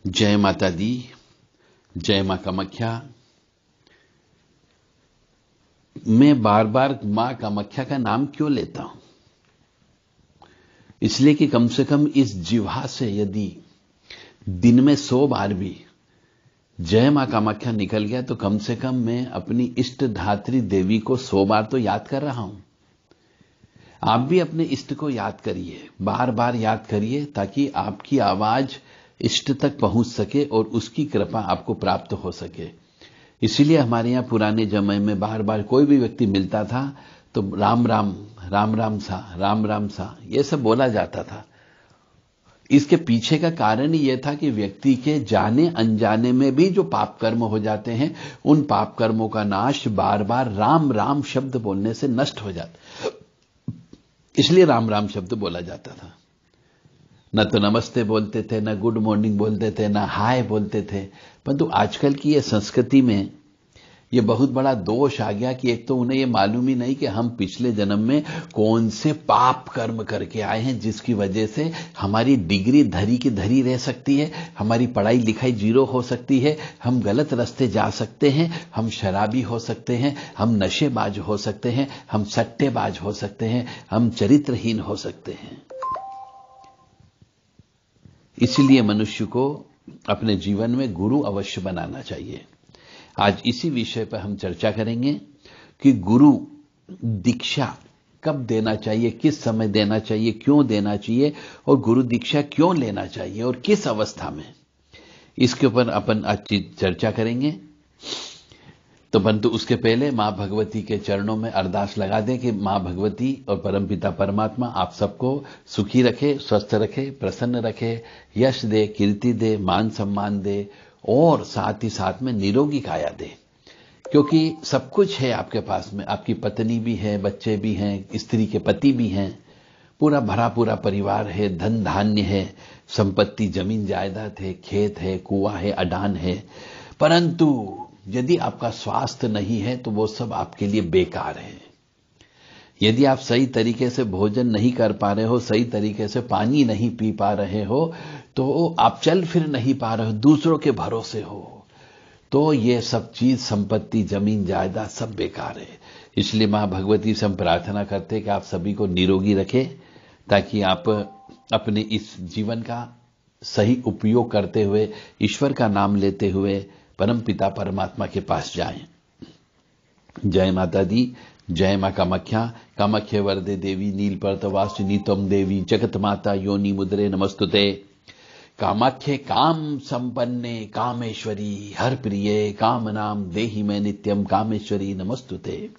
जय माता दी, जय मां कामाख्या। मैं बार बार मां कामाख्या का नाम क्यों लेता हूं? इसलिए कि कम से कम इस जिह्वा से यदि दिन में 100 बार भी जय मां कामाख्या निकल गया तो कम से कम मैं अपनी इष्ट धात्री देवी को 100 बार तो याद कर रहा हूं। आप भी अपने इष्ट को याद करिए, बार बार याद करिए, ताकि आपकी आवाज इष्ट तक पहुंच सके और उसकी कृपा आपको प्राप्त हो सके। इसीलिए हमारे यहां पुराने जमाने में बार बार कोई भी व्यक्ति मिलता था तो राम राम, राम राम सा, राम राम सा, यह सब बोला जाता था। इसके पीछे का कारण यह था कि व्यक्ति के जाने अनजाने में भी जो पाप कर्म हो जाते हैं, उन पाप कर्मों का नाश बार बार राम राम शब्द बोलने से नष्ट हो जाता। इसलिए राम राम शब्द बोला जाता था। न तो नमस्ते बोलते थे, न गुड मॉर्निंग बोलते थे, न हाय बोलते थे। परंतु आजकल की ये संस्कृति में ये बहुत बड़ा दोष आ गया कि एक तो उन्हें ये मालूम ही नहीं कि हम पिछले जन्म में कौन से पाप कर्म करके आए हैं, जिसकी वजह से हमारी डिग्री धरी की धरी रह सकती है, हमारी पढ़ाई लिखाई 0 हो सकती है, हम गलत रास्ते जा सकते हैं, हम शराबी हो सकते हैं, हम नशेबाज हो सकते हैं, हम सट्टेबाज हो सकते हैं, हम चरित्रहीन हो सकते हैं। इसलिए मनुष्य को अपने जीवन में गुरु अवश्य बनाना चाहिए। आज इसी विषय पर हम चर्चा करेंगे कि गुरु दीक्षा कब देना चाहिए, किस समय देना चाहिए, क्यों देना चाहिए और गुरु दीक्षा क्यों लेना चाहिए और किस अवस्था में, इसके ऊपर अपन आज चर्चा करेंगे। तो परंतु उसके पहले मां भगवती के चरणों में अरदास लगा दें कि मां भगवती और परमपिता परमात्मा आप सबको सुखी रखे, स्वस्थ रखे, प्रसन्न रखे, यश दे, कीर्ति दे, मान सम्मान दे और साथ ही साथ में निरोगी काया दे। क्योंकि सब कुछ है आपके पास में, आपकी पत्नी भी है, बच्चे भी हैं, स्त्री के पति भी हैं, पूरा भरा पूरा परिवार है, धन धान्य है, संपत्ति, जमीन जायदाद है, खेत है, कुआं है, अडान है। परंतु यदि आपका स्वास्थ्य नहीं है तो वो सब आपके लिए बेकार है। यदि आप सही तरीके से भोजन नहीं कर पा रहे हो, सही तरीके से पानी नहीं पी पा रहे हो, तो आप चल फिर नहीं पा रहे हो, दूसरों के भरोसे हो, तो ये सब चीज, संपत्ति, जमीन जायदाद सब बेकार है। इसलिए मां भगवती से हम प्रार्थना करते हैं कि आप सभी को निरोगी रखे, ताकि आप अपने इस जीवन का सही उपयोग करते हुए, ईश्वर का नाम लेते हुए परम पिता परमात्मा के पास जाएं। जय माता दी, जय मां कामाख्या। कामाख्य वरदे देवी नीलपर्तवासिनी त्वं देवी जगत माता योनि मुद्रे नमस्तुते। कामाख्ये काम संपन्ने कामेश्वरी हर प्रिये काम नाम देहि में नित्यम कामेश्वरी नमस्तुते।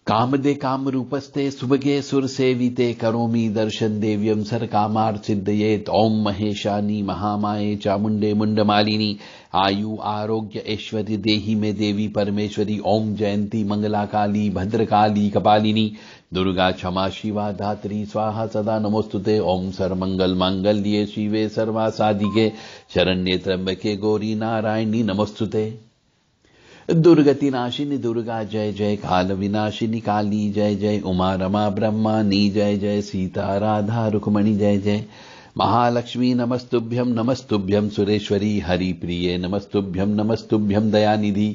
कामदे काम रूपस्ते सुभगे सुर सेविते करोमि दर्शन देव्यम सर कामार्थ सिद्धयेत। ओम महेशानी महामाये चामुंडे मुंडमालिनी आयु आरोग्य ऐश्वर्य देहि में देवी परमेश्वरी। ओम जयंती मंगला काली भद्रकाली कपालिनी दुर्गा क्षमा शिवा धात्री स्वाहा सदा नमोस्तुते। ओम सर्वमंगल मांगल्ये शिवे सर्वासाधिके शरण्ये त्र्यंबके गौरी नारायणी नमोस्तुते। दुर्गति नाशिनी दुर्गा जय जय, काल विनाशिनी काली जय जय, उमा रमा ब्रह्मानी जय जय, सीता राधा रुक्मणी जय जय। महालक्ष्मी नमस्तुभ्यम नमस्तुभ्यम सुरेश्वरी हरि प्रिये नमस्तुभ्यम नमस्तुभ्यम दयानिधि।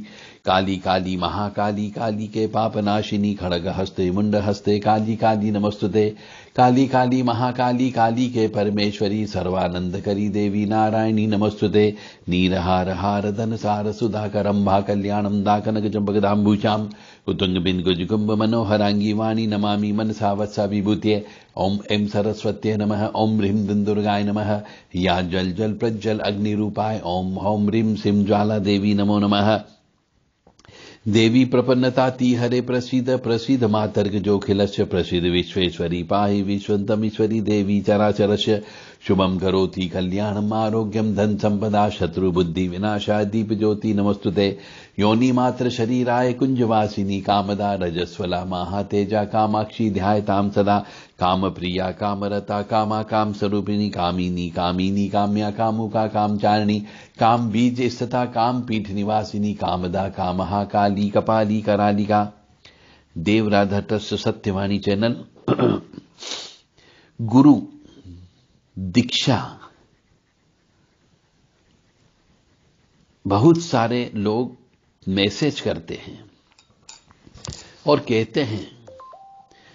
काली काली महाकाली काली के पापनाशिनी खड़ग हस्ते मुंड हस्ते काली काली नमस्तुते। काली काली महाकाली काली के परमेश्वरी सर्वानंद करी देवी नारायणी नमस्तुते। नीरहार हार धन सार सुधाकरंभा कल्याणम दाकनक चंपकदाम्बुजाम उतुंग बिंदु जुगुम्ब मनोहरांगी वाणी नमामि मनसा वत्सा विभूते। ओम ऐं सरस्वत्यै नमः। ओम ह्रीं दुर्गाय नमः। या जल जल प्रज्वल अग्नि रूपाय ओम हौं ह्रीं सिं ज्वाला देवी नमो नमः। देवी प्रपन्नता हरे प्रसीद प्रसीद मातर्ग जोखिलस्य प्रसीद विश्वेश्वरी पाहि विश्वन्तमीश्वरी देवी चराचरस्य शुभम करोति कल्याणम आरोग्यम धन संपदा शत्रु बुद्धि विनाशाय दीप ज्योति नमस्तुते। योनि मात्र शरीराय कुंजवासिनी कामदा रजस्वला महातेजा कामाक्षी ध्यायताम सदा। काम प्रिया कामरता कामा काम स्वरूपिणी कामिनी कामिनी काम्या कामुका कामचारिणी काम बीज स्थिता काम पीठ निवासिनी कामदा कामहा काली कपाली करालिका। देव राधा ट्रस्ट सत्यवाणी चैनल गुरु दीक्षा बहुत सारे लोग मैसेज करते हैं और कहते हैं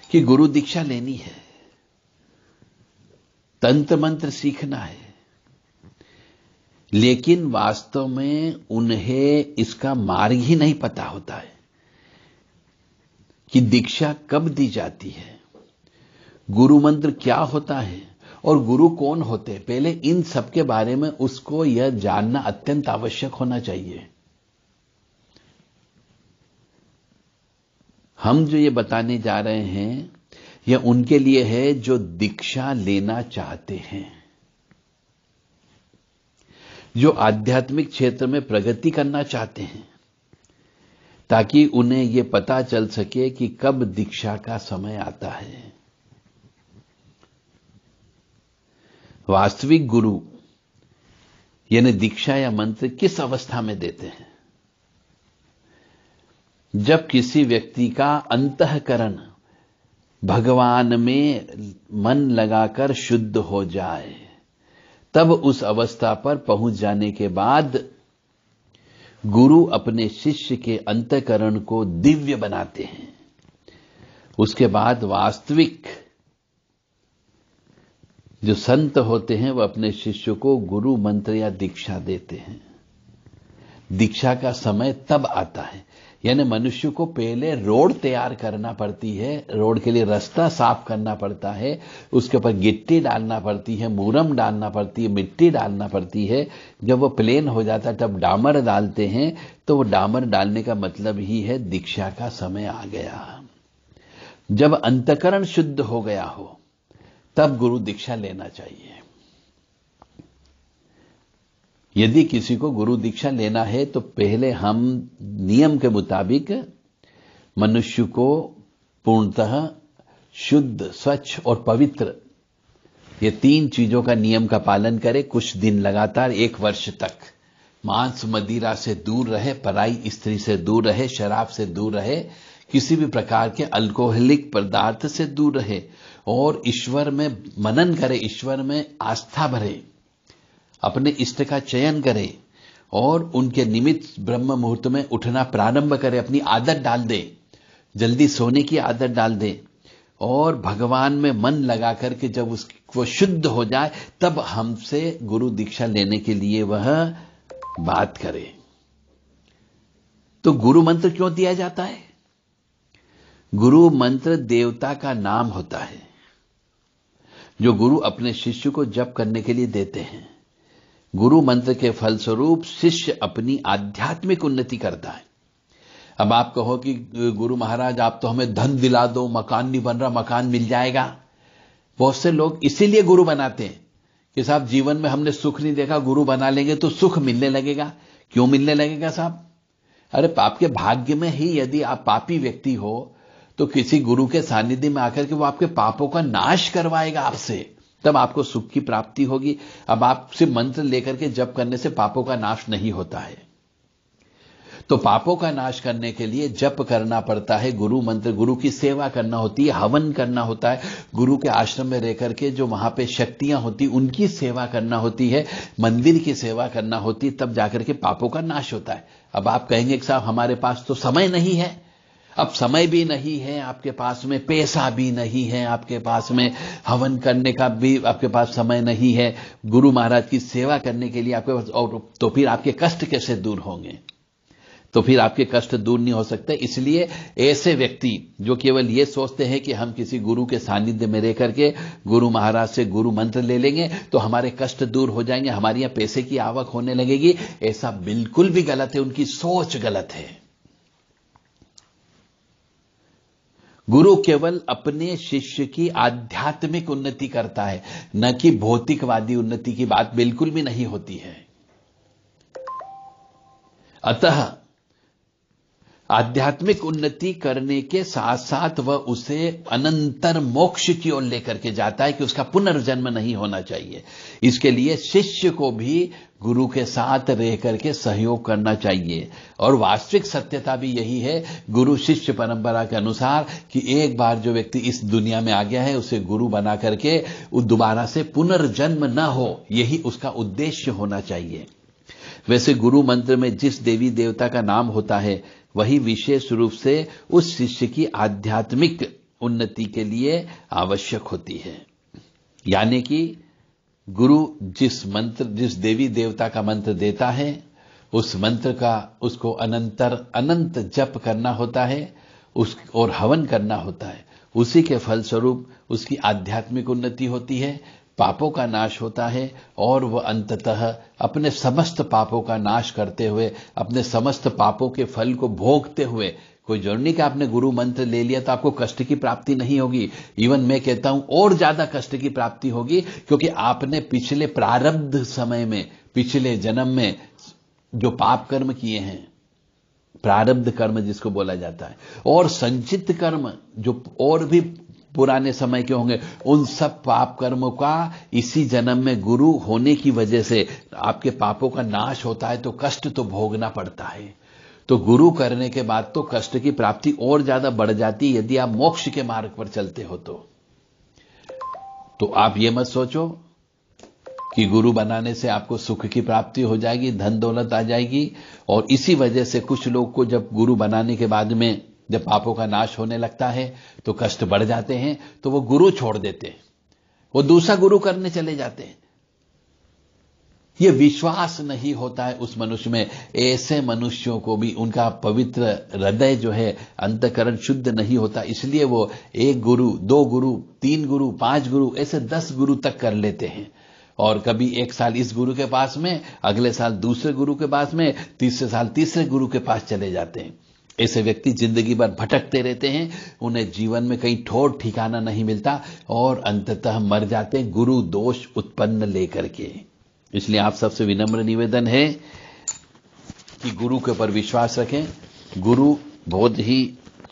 कि गुरु दीक्षा लेनी है, तंत्र मंत्र सीखना है, लेकिन वास्तव में उन्हें इसका मार्ग ही नहीं पता होता है कि दीक्षा कब दी जाती है, गुरु मंत्र क्या होता है और गुरु कौन होते हैं। पहले इन सब के बारे में उसको यह जानना अत्यंत आवश्यक होना चाहिए। हम जो ये बताने जा रहे हैं यह उनके लिए है जो दीक्षा लेना चाहते हैं, जो आध्यात्मिक क्षेत्र में प्रगति करना चाहते हैं, ताकि उन्हें यह पता चल सके कि कब दीक्षा का समय आता है। वास्तविक गुरु यानी दीक्षा या मंत्र किस अवस्था में देते हैं? जब किसी व्यक्ति का अंतःकरण भगवान में मन लगाकर शुद्ध हो जाए, तब उस अवस्था पर पहुंच जाने के बाद गुरु अपने शिष्य के अंतःकरण को दिव्य बनाते हैं। उसके बाद वास्तविक जो संत होते हैं वह अपने शिष्य को गुरु मंत्र या दीक्षा देते हैं। दीक्षा का समय तब आता है, यानी मनुष्य को पहले रोड तैयार करना पड़ती है, रोड के लिए रास्ता साफ करना पड़ता है, उसके ऊपर गिट्टी डालना पड़ती है, मूरम डालना पड़ती है, मिट्टी डालना पड़ती है। जब वो प्लेन हो जाता है तब डामर डालते हैं। तो वो डामर डालने का मतलब ही है दीक्षा का समय आ गया। जब अंतःकरण शुद्ध हो गया हो तब गुरु दीक्षा लेना चाहिए। यदि किसी को गुरु दीक्षा लेना है तो पहले हम नियम के मुताबिक मनुष्य को पूर्णतः शुद्ध, स्वच्छ और पवित्र, ये 3 चीजों का नियम का पालन करे। कुछ दिन लगातार 1 वर्ष तक मांस मदिरा से दूर रहे, पराई स्त्री से दूर रहे, शराब से दूर रहे, किसी भी प्रकार के अल्कोहलिक पदार्थ से दूर रहे और ईश्वर में मनन करे, ईश्वर में आस्था भरे, अपने इष्ट का चयन करे और उनके निमित्त ब्रह्म मुहूर्त में उठना प्रारंभ करे। अपनी आदत डाल दे, जल्दी सोने की आदत डाल दे और भगवान में मन लगा करके जब वो शुद्ध हो जाए तब हमसे गुरु दीक्षा लेने के लिए वह बात करे। तो गुरु मंत्र क्यों दिया जाता है? गुरु मंत्र देवता का नाम होता है जो गुरु अपने शिष्य को जप करने के लिए देते हैं। गुरु मंत्र के फलस्वरूप शिष्य अपनी आध्यात्मिक उन्नति करता है। अब आप कहो कि गुरु महाराज आप तो हमें धन दिला दो, मकान नहीं बन रहा, मकान मिल जाएगा। बहुत से लोग इसीलिए गुरु बनाते हैं कि साहब जीवन में हमने सुख नहीं देखा, गुरु बना लेंगे तो सुख मिलने लगेगा। क्यों मिलने लगेगा साहब? अरे आपके भाग्य में ही यदि आप पापी व्यक्ति हो तो किसी गुरु के सानिध्य में आकर के वो आपके पापों का नाश करवाएगा आपसे, तब आपको सुख की प्राप्ति होगी। अब आप सिर्फ मंत्र लेकर के जप करने से पापों का नाश नहीं होता है। तो पापों का नाश करने के लिए जप करना पड़ता है, गुरु मंत्र, गुरु की सेवा करना होती है, हवन करना होता है, गुरु के आश्रम में रह करके जो वहां पे शक्तियां होती उनकी सेवा करना होती है, मंदिर की सेवा करना होती, तब जाकर के पापों का नाश होता है। अब आप कहेंगे कि साहब हमारे पास तो समय नहीं है। अब समय भी नहीं है आपके पास में, पैसा भी नहीं है आपके पास में, हवन करने का भी आपके पास समय नहीं है, गुरु महाराज की सेवा करने के लिए आपके पास, और तो फिर आपके कष्ट कैसे दूर होंगे? तो फिर आपके कष्ट दूर नहीं हो सकते। इसलिए ऐसे व्यक्ति जो केवल ये सोचते हैं कि हम किसी गुरु के सानिध्य में रह करके गुरु महाराज से गुरु मंत्र ले लेंगे तो हमारे कष्ट दूर हो जाएंगे, हमारी यहां पैसे की आवक होने लगेगी, ऐसा बिल्कुल भी गलत है। उनकी सोच गलत है। गुरु केवल अपने शिष्य की आध्यात्मिक उन्नति करता है, न कि भौतिकवादी उन्नति की बात बिल्कुल भी नहीं होती है। अतः आध्यात्मिक उन्नति करने के साथ साथ वह उसे अनंतर मोक्ष की ओर लेकर के जाता है कि उसका पुनर्जन्म नहीं होना चाहिए। इसके लिए शिष्य को भी गुरु के साथ रह करके सहयोग करना चाहिए। और वास्तविक सत्यता भी यही है, गुरु शिष्य परंपरा के अनुसार, कि एक बार जो व्यक्ति इस दुनिया में आ गया है उसे गुरु बना करके दोबारा से पुनर्जन्म न हो, यही उसका उद्देश्य होना चाहिए। वैसे गुरु मंत्र में जिस देवी देवता का नाम होता है वही विशेष रूप से उस शिष्य की आध्यात्मिक उन्नति के लिए आवश्यक होती है। यानी कि गुरु जिस देवी देवता का मंत्र देता है उस मंत्र का उसको अनंत जप करना होता है और हवन करना होता है। उसी के फलस्वरूप उसकी आध्यात्मिक उन्नति होती है, पापों का नाश होता है और वह अंततः अपने समस्त पापों का नाश करते हुए, अपने समस्त पापों के फल को भोगते हुए, कोई जरूरी नहीं कि आपने गुरु मंत्र ले लिया तो आपको कष्ट की प्राप्ति नहीं होगी। इवन मैं कहता हूं और ज्यादा कष्ट की प्राप्ति होगी, क्योंकि आपने पिछले प्रारब्ध समय में, पिछले जन्म में जो पाप कर्म किए हैं, प्रारब्ध कर्म जिसको बोला जाता है, और संचित कर्म जो और भी पुराने समय के होंगे, उन सब पाप कर्मों का इसी जन्म में गुरु होने की वजह से आपके पापों का नाश होता है। तो कष्ट तो भोगना पड़ता है। तो गुरु करने के बाद तो कष्ट की प्राप्ति और ज्यादा बढ़ जाती है यदि आप मोक्ष के मार्ग पर चलते हो। तो आप ये मत सोचो कि गुरु बनाने से आपको सुख की प्राप्ति हो जाएगी, धन दौलत आ जाएगी। और इसी वजह से कुछ लोग को जब गुरु बनाने के बाद में जब पापों का नाश होने लगता है तो कष्ट बढ़ जाते हैं, तो वो गुरु छोड़ देते हैं, वो दूसरा गुरु करने चले जाते हैं। ये विश्वास नहीं होता है उस मनुष्य में। ऐसे मनुष्यों को भी उनका पवित्र हृदय जो है, अंतःकरण शुद्ध नहीं होता, इसलिए वो 1 गुरु, 2 गुरु, 3 गुरु, 5 गुरु, ऐसे 10 गुरु तक कर लेते हैं। और कभी एक साल इस गुरु के पास में, अगले साल दूसरे गुरु के पास में, तीसरे साल तीसरे गुरु के पास चले जाते हैं। ऐसे व्यक्ति जिंदगी भर भटकते रहते हैं, उन्हें जीवन में कहीं ठौर ठिकाना नहीं मिलता और अंततः मर जाते हैं गुरु दोष उत्पन्न लेकर के। इसलिए आप सबसे विनम्र निवेदन है कि गुरु के ऊपर विश्वास रखें। गुरु बहुत ही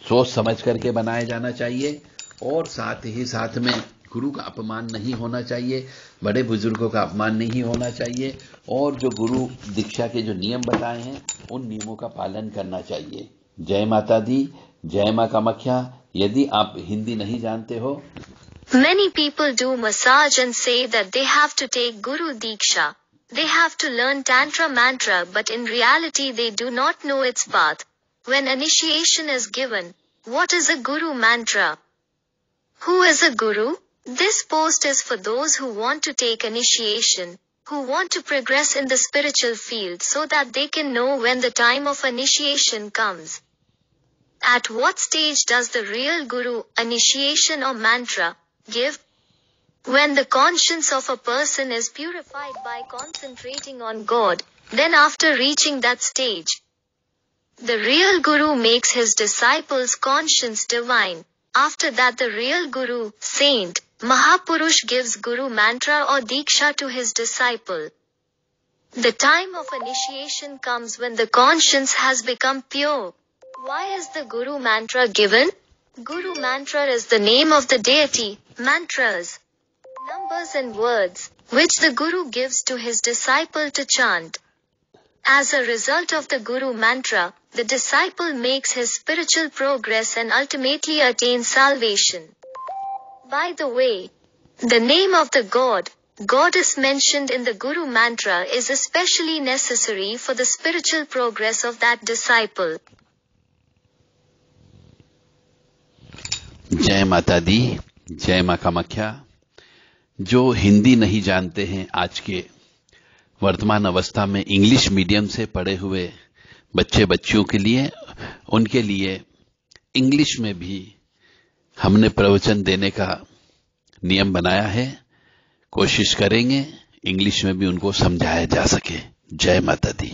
सोच समझ करके बनाया जाना चाहिए और साथ ही साथ में गुरु का अपमान नहीं होना चाहिए, बड़े बुजुर्गों का अपमान नहीं होना चाहिए और जो गुरु दीक्षा के जो नियम बताए हैं उन नियमों का पालन करना चाहिए। जय माता दी, जय मां कामाख्या। यदि आप हिंदी नहीं जानते हो, Many people do massage and say that they have to take Guru Diksha. They have to learn Tantra mantra, but in reality they do not know its path. When initiation is given, what is a Guru mantra? Who is a Guru? This post is for those who want to take initiation, who want to progress in the spiritual field so that they can know when the time of initiation comes. At what stage does the real Guru, initiation or mantra, give? When the conscience of a person is purified by concentrating on God, then after reaching that stage, the real Guru makes his disciples' conscience divine. After that the real Guru, saint, Mahapurush gives Guru mantra or Diksha to his disciple. The time of initiation comes when the conscience has become pure. Why is the Guru mantra given? Guru mantra is the name of the deity, mantras, numbers and words, which the Guru gives to his disciple to chant. As a result of the Guru mantra, the disciple makes his spiritual progress and ultimately attains salvation. By the way, the name of the God, Goddess mentioned in the Guru mantra is especially necessary for the spiritual progress of that disciple. जय माता दी, जय मां कामाख्या। जो हिंदी नहीं जानते हैं, आज के वर्तमान अवस्था में इंग्लिश मीडियम से पढ़े हुए बच्चे बच्चियों के लिए, उनके लिए इंग्लिश में भी हमने प्रवचन देने का नियम बनाया है। कोशिश करेंगे इंग्लिश में भी उनको समझाया जा सके। जय माता दी।